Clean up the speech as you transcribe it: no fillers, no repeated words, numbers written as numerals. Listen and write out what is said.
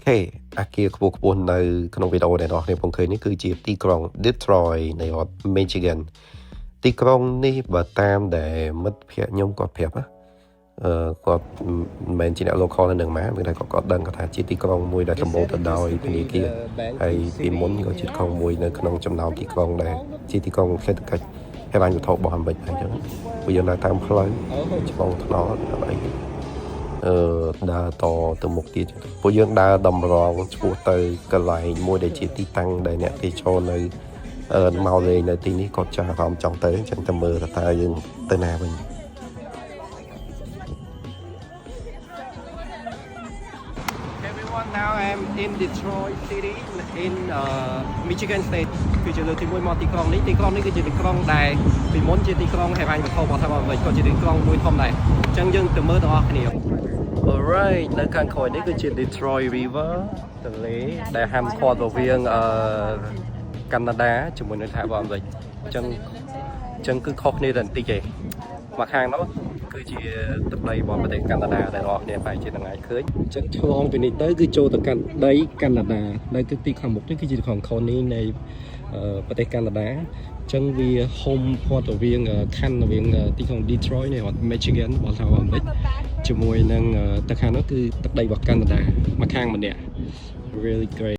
ហេអាគារខ្ពស់ៗនៅក្នុងវីដេអូដែលអ្នកនរខ្ញុំឃើញនេះគឺជាទីក្រុង Detroit នៃរដ្ឋ Michigan ទីក្រុងនេះបើតាមដែលមិត្តភ័ក្ដិខ្ញុំគាត់ប្រាប់ណាគាត់មិនមែនជាអ្នក local នៅនឹងមកតែគាត់ដឹងថាជាទីក្រុងមួយដែលសម្បូរទៅដោយធនាគារហើយពីមុនក៏ជាទីក្រុងមួយនៅក្នុងចំណោមទីក្រុងដែលជាទីក្រុងសេដ្ឋកិច្ចហិរញ្ញវត្ថុរបស់អាមេរិកអញ្ចឹងពួកយើងនៅតាមផ្លូវឆ្លងថ្នល់អីដើរតទៅមុខទៀតពួកយើងដើរតម្រង់ឆ្ពោះទៅកន្លែងមួយដែលជាទីតាំងដែលអ្នកទេសចរនៅមកលេងនៅទីនេះគាត់ចាប់អារម្មណ៍ចង់ទៅអញ្ចឹងតែមើលតើយើងទៅណាវិញNow I'm in Detroit City in Michigan State គឺជាលើកទី1មកទីក្រុងនេះគឺជាទីក្រុងដែលពីមុនជាទីក្រុងហិរញ្ញវត្ថុរបស់ថាអាមេរិកក៏ជាទីក្រុងមួយធំដែរអញ្ចឹងយើងទៅមើលទាំងអស់គ្នា Alright នៅខាងក្រោយនេះគឺជា Detroit River ទន្លេដែលហាមឃាត់រវាងកាណាដាជាមួយនៅថៃរបស់អាមេរិកអញ្ចឹងគឺខុសគ្នាតែបន្តិចទេមកខាងនោះគឺជាទឹកដីរបស់ប្រទេសកាណាដាដែលអ្នកនរប្រហែលជានឹងអាចឃើញអញ្ចឹងឆ្លងពីនេះទៅគឺចូលទៅកាន់ដីកាណាដានៅទីខាងមុខនេះគឺជាទីក្រុង County នៃប្រទេសកាណាដាអញ្ចឹងវា home ព័ទ្ធរវាងខណ្ឌរវាងទីក្រុង Detroit នៃរដ្ឋ Michigan របស់សហរដ្ឋអាមេរិកជាមួយនឹងទៅខាងនោះគឺទឹកដីរបស់កាណាដាមកខាងម្នាក់ really great